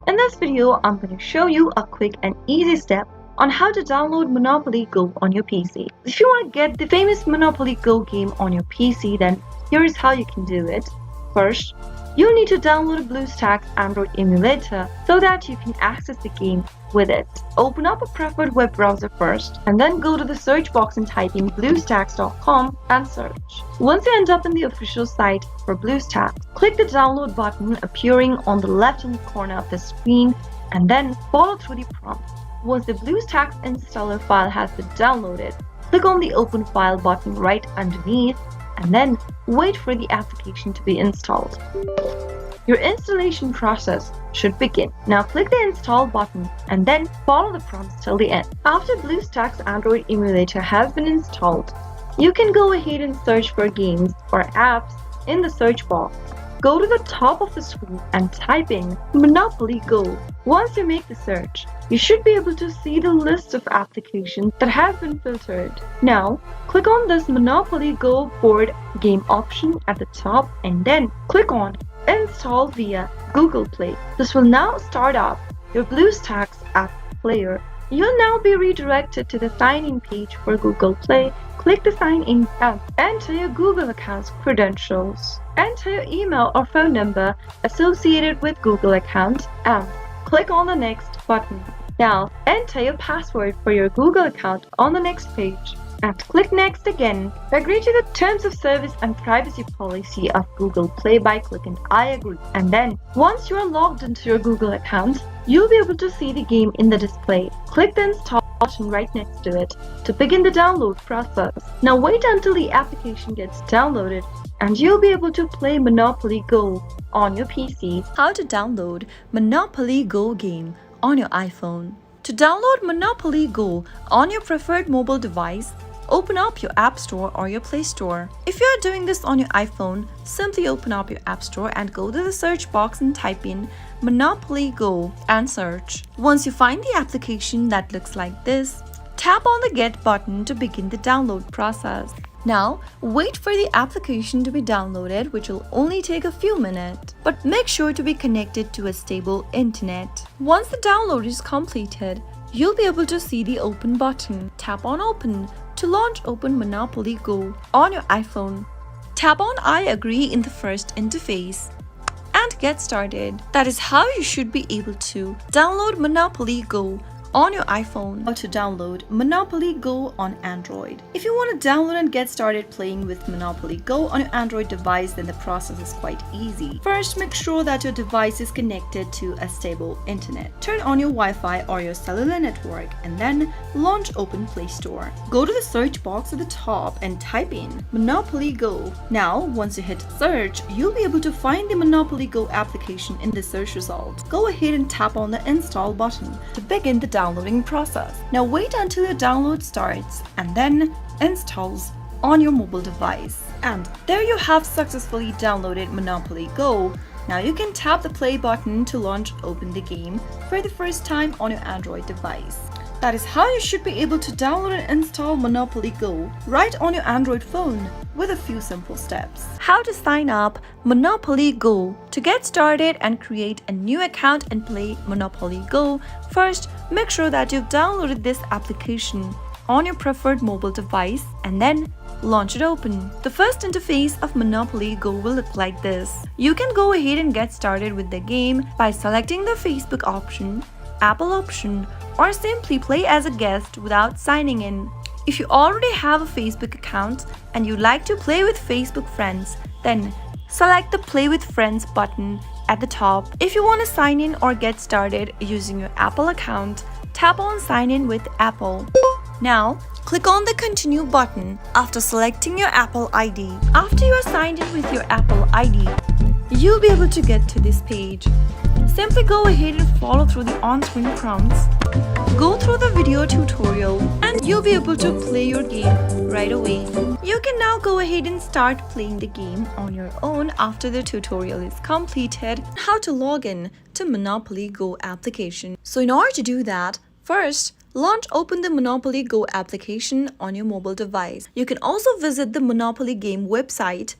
In this video, I'm going to show you a quick and easy step on how to download Monopoly Go on your PC. If you want to get the famous Monopoly Go game on your PC, then here's how you can do it. First, you'll need to download a BlueStacks Android emulator so that you can access the game with it. Open up a preferred web browser first and then go to the search box and type in bluestacks.com and search. Once you end up in the official site for BlueStacks, click the download button appearing on the left-hand corner of the screen and then follow through the prompt. Once the BlueStacks installer file has been downloaded, click on the Open File button right underneath and then wait for the application to be installed. Your installation process should begin. Now click the Install button and then follow the prompts till the end. After BlueStacks Android emulator has been installed, you can go ahead and search for games or apps in the search box. Go to the top of the screen and type in Monopoly Go. Once you make the search, you should be able to see the list of applications that have been filtered. Now, click on this Monopoly Go board game option at the top and then click on Install via Google Play. This will now start up your BlueStacks app player. You'll now be redirected to the sign-in page for Google Play. Click the Sign In tab. Enter your Google account's credentials. Enter your email or phone number associated with Google account and click on the Next button. Now, enter your password for your Google account on the next page and click Next again. Agree to the terms of service and privacy policy of Google Play by clicking I agree. And then, once you are logged into your Google account, you'll be able to see the game in the display. Click the Install button right next to it to begin the download process. Now wait until the application gets downloaded and you'll be able to play Monopoly Go on your PC. How to download Monopoly Go game on your iPhone. To download Monopoly Go on your preferred mobile device, open up your App Store or your Play Store. If you are doing this on your iPhone, simply open up your App Store and go to the search box and type in Monopoly Go and search. Once you find the application that looks like this, tap on the Get button to begin the download process. Now, wait for the application to be downloaded, which will only take a few minutes, but make sure to be connected to a stable internet. Once the download is completed, you'll be able to see the Open button. Tap on Open to launch Open Monopoly Go on your iPhone. Tap on I agree in the first interface and get started. That is how you should be able to download Monopoly Go on your iPhone. How to download Monopoly Go on Android. If you want to download and get started playing with Monopoly Go on your Android device, then the process is quite easy. First, make sure that your device is connected to a stable internet. Turn on your Wi-Fi or your cellular network and then launch Open Play Store. Go to the search box at the top and type in Monopoly Go. Now, once you hit search, you'll be able to find the Monopoly Go application in the search results. Go ahead and tap on the Install button to begin the downloading process. Now wait until your download starts and then installs on your mobile device. And there you have successfully downloaded Monopoly Go. Now you can tap the play button to launch Open the game for the first time on your Android device. That is how you should be able to download and install Monopoly Go right on your Android phone with a few simple steps. How to sign up Monopoly Go. To get started and create a new account and play Monopoly Go, first make sure that you've downloaded this application on your preferred mobile device and then launch it open. The first interface of Monopoly Go will look like this. You can go ahead and get started with the game by selecting the Facebook option, Apple option, or simply play as a guest without signing in. If you already have a Facebook account and you'd like to play with Facebook friends, then select the Play with Friends button at the top. If you want to sign in or get started using your Apple account, tap on Sign in with Apple. Now, click on the Continue button after selecting your Apple ID. After you are signed in with your Apple ID, you'll be able to get to this page. Simply go ahead and follow through the on-screen prompts. Go through the video tutorial and you'll be able to play your game right away. You can now go ahead and start playing the game on your own after the tutorial is completed. How to log in to Monopoly Go application. So in order to do that, first, open the Monopoly Go application on your mobile device. You can also visit the Monopoly game website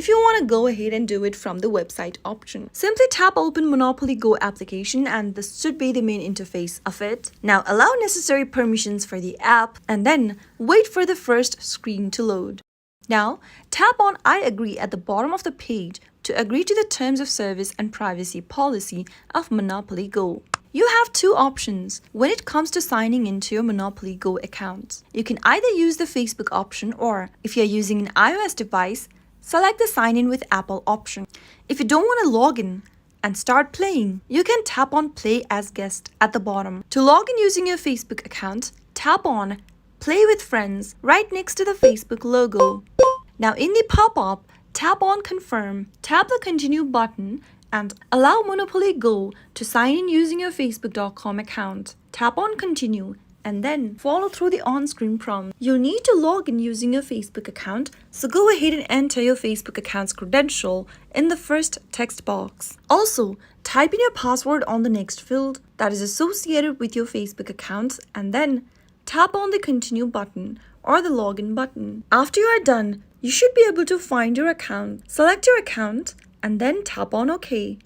if you want to go ahead and do it from the website option. Simply tap open Monopoly Go application and this should be the main interface of it. Now allow necessary permissions for the app and then wait for the first screen to load. Now tap on I agree at the bottom of the page to agree to the terms of service and privacy policy of Monopoly Go. You have two options when it comes to signing into your Monopoly Go account. You can either use the Facebook option or if you're using an iOS device, select the sign in with Apple option. If you don't want to log in and start playing, you can tap on play as guest at the bottom. To log in using your Facebook account, tap on play with friends right next to the Facebook logo. Now in the pop-up, tap on confirm, tap the continue button and allow Monopoly Go to sign in using your facebook.com account. Tap on continue and then follow through the on-screen prompt. You need to log in using your Facebook account, so go ahead and enter your Facebook account's credential in the first text box. Also, type in your password on the next field that is associated with your Facebook account and then tap on the continue button or the login button. After you are done, you should be able to find your account. Select your account and then tap on OK.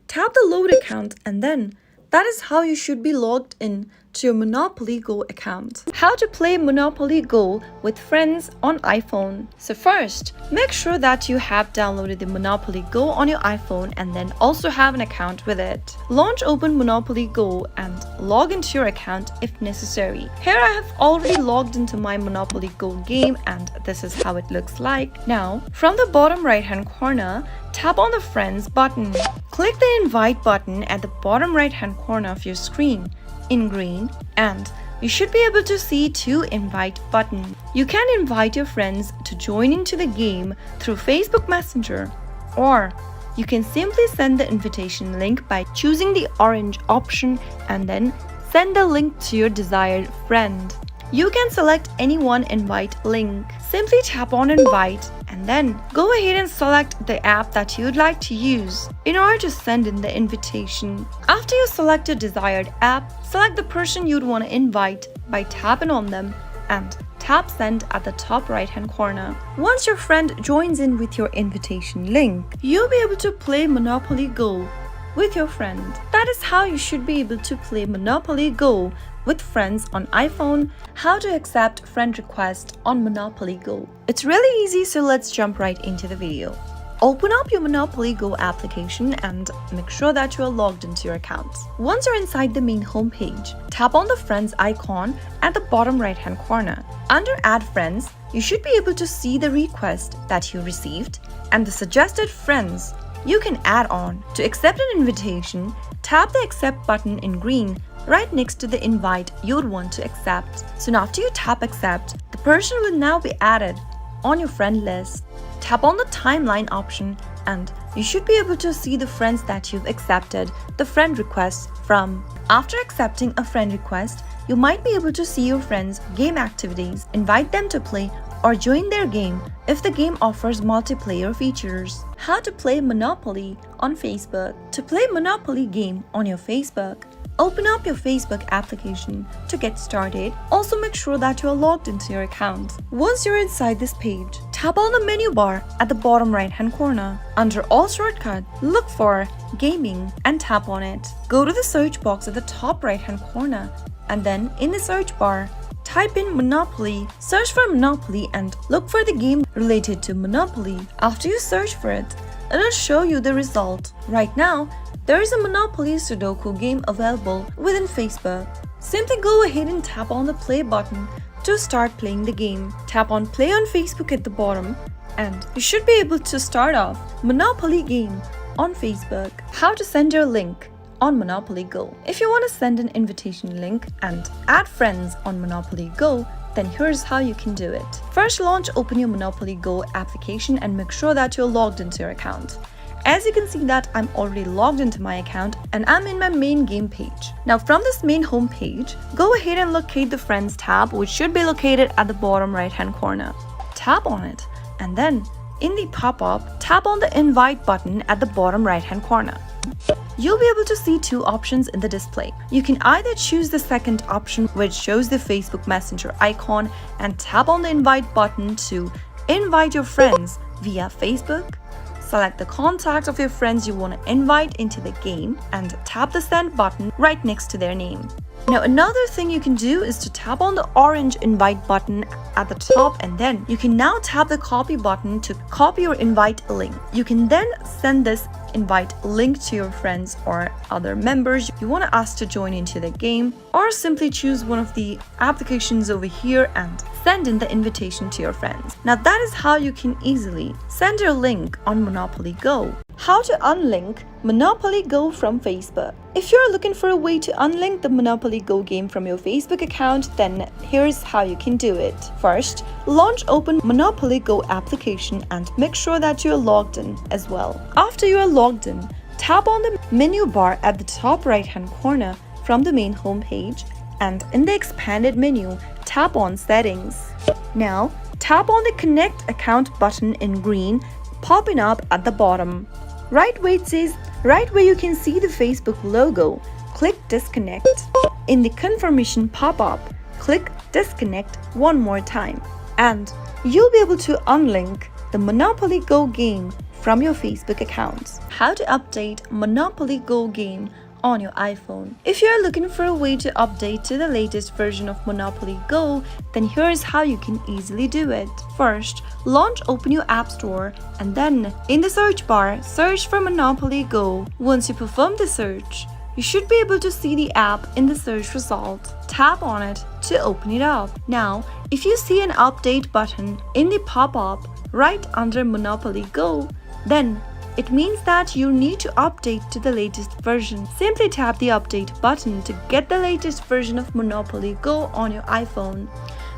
Tap the load account and then that is how you should be logged in to your Monopoly Go account. How to play Monopoly Go with friends on iPhone. So first, make sure that you have downloaded the Monopoly Go on your iPhone and then also have an account with it. Launch open Monopoly Go and log into your account if necessary. Here I have already logged into my Monopoly Go game and this is how it looks like. Now, from the bottom right hand corner, tap on the Friends button. Click the Invite button at the bottom right hand corner of your screen in green and you should be able to see two invite buttons. You can invite your friends to join into the game through Facebook Messenger or you can simply send the invitation link by choosing the orange option and then send the link to your desired friend. You can select any one invite link. Simply tap on invite and then go ahead and select the app that you'd like to use in order to send in the invitation. After you select your desired app, select the person you'd want to invite by tapping on them and tap send at the top right hand corner. Once your friend joins in with your invitation link, you'll be able to play Monopoly Go with your friend. That is how you should be able to play Monopoly Go with friends on iPhone. How to accept friend request on Monopoly Go. It's really easy, so let's jump right into the video. Open up your Monopoly Go application and make sure that you are logged into your account. Once you're inside the main homepage, tap on the friends icon at the bottom right hand corner. Under add friends, you should be able to see the request that you received and the suggested friends you can add on. To accept an invitation, tap the accept button in green right next to the invite you'd want to accept. Soon after you tap accept, the person will now be added on your friend list. Tap on the timeline option and you should be able to see the friends that you've accepted the friend request from. After accepting a friend request, you might be able to see your friends' game activities, invite them to play or join their game if the game offers multiplayer features. How to play Monopoly on Facebook. To play Monopoly game on your Facebook, open up your Facebook application to get started. Also make sure that you are logged into your account. Once you're inside this page, tap on the menu bar at the bottom right hand corner. Under all shortcut, look for gaming and tap on it. Go to the search box at the top right hand corner and then in the search bar, type in Monopoly, search for Monopoly and look for the game related to Monopoly. After you search for it, it'll show you the result. Right now, there is a Monopoly Sudoku game available within Facebook. Simply go ahead and tap on the play button to start playing the game. Tap on play on Facebook at the bottom and you should be able to start off Monopoly game on Facebook. How to send your link on Monopoly Go. If you want to send an invitation link and add friends on Monopoly Go, then here's how you can do it. First, open your Monopoly Go application and make sure that you're logged into your account. As you can see that I'm already logged into my account and I'm in my main game page. Now from this main home page, go ahead and locate the Friends tab, which should be located at the bottom right hand corner. Tap on it and then in the pop-up, tap on the invite button at the bottom right hand corner. You'll be able to see two options in the display. You can either choose the second option, which shows the Facebook Messenger icon, and tap on the invite button to invite your friends via Facebook, select the contact of your friends you want to invite into the game and tap the send button right next to their name. Now another thing you can do is to tap on the orange invite button at the top, and then you can now tap the copy button to copy your invite link. You can then send this invite link to your friends or other members you want to ask to join into the game, or simply choose one of the applications over here and send in the invitation to your friends. Now that is how you can easily send your link on Monopoly Go. How to unlink Monopoly Go from Facebook. If you're looking for a way to unlink the Monopoly Go game from your Facebook account, then here's how you can do it. First, launch open Monopoly Go application and make sure that you're logged in as well. After you are logged in, tap on the menu bar at the top right hand corner from the main home page, and in the expanded menu, tap on Settings. Now, tap on the Connect Account button in green popping up at the bottom. Right where you can see the Facebook logo, click Disconnect. In the confirmation pop-up, click Disconnect one more time, and you'll be able to unlink the Monopoly Go game from your Facebook account. How to update Monopoly Go game on your iPhone. If you're looking for a way to update to the latest version of Monopoly Go, then here's how you can easily do it. First, launch open your App Store, and then in the search bar, search for Monopoly Go. Once you perform the search, you should be able to see the app in the search result. Tap on it to open it up. Now, if you see an update button in the pop-up right under Monopoly Go, then it means that you need to update to the latest version. Simply tap the update button to get the latest version of Monopoly Go on your iPhone.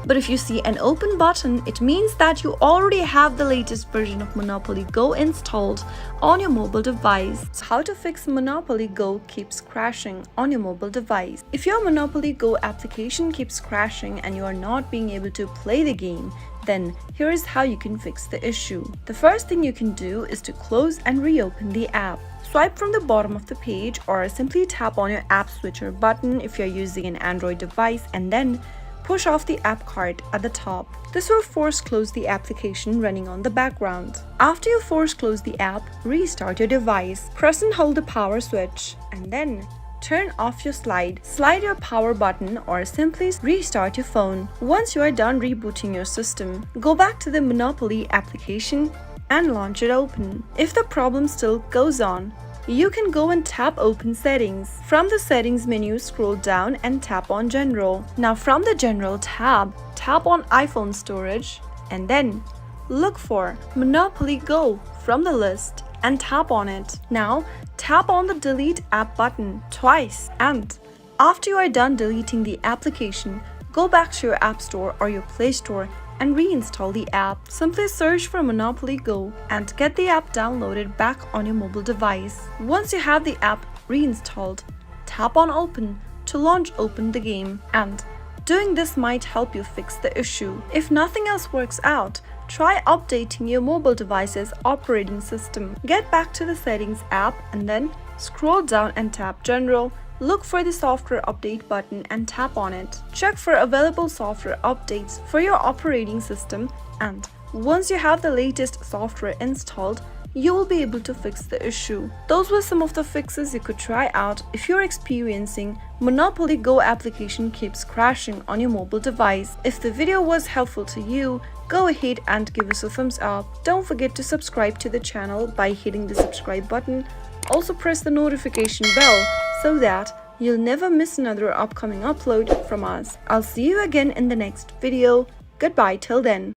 But if you see an open button, it means that you already have the latest version of Monopoly Go installed on your mobile device. So how to fix Monopoly Go keeps crashing on your mobile device. If your Monopoly Go application keeps crashing and you are not being able to play the game, then here is how you can fix the issue. The first thing you can do is to close and reopen the app. Swipe from the bottom of the page or simply tap on your app switcher button if you're using an Android device, and then push off the app cart at the top. This will force close the application running on the background. After you force close the app, restart your device. Press and hold the power switch, and then turn off your slide your power button, or simply restart your phone. Once you are done rebooting your system, go back to the Monopoly application and launch it open. If the problem still goes on, you can go and tap Open Settings. From the Settings menu, scroll down and tap on General. Now from the General tab, tap on iPhone storage, and then look for Monopoly Go from the list and tap on it. Now tap on the Delete App button twice, and after you are done deleting the application, go back to your App Store or your Play Store and reinstall the app. Simply search for Monopoly Go and get the app downloaded back on your mobile device. Once you have the app reinstalled, tap on Open to launch open the game, and doing this might help you fix the issue. If nothing else works out, try updating your mobile device's operating system. Get back to the Settings app and then scroll down and tap General. Look for the Software Update button and tap on it. Check for available software updates for your operating system, and once you have the latest software installed, you will be able to fix the issue. Those were some of the fixes you could try out if you're experiencing Monopoly Go application keeps crashing on your mobile device. If the video was helpful to you, go ahead and give us a thumbs up. Don't forget to subscribe to the channel by hitting the subscribe button. Also press the notification bell so that you'll never miss another upcoming upload from us. I'll see you again in the next video. Goodbye till then.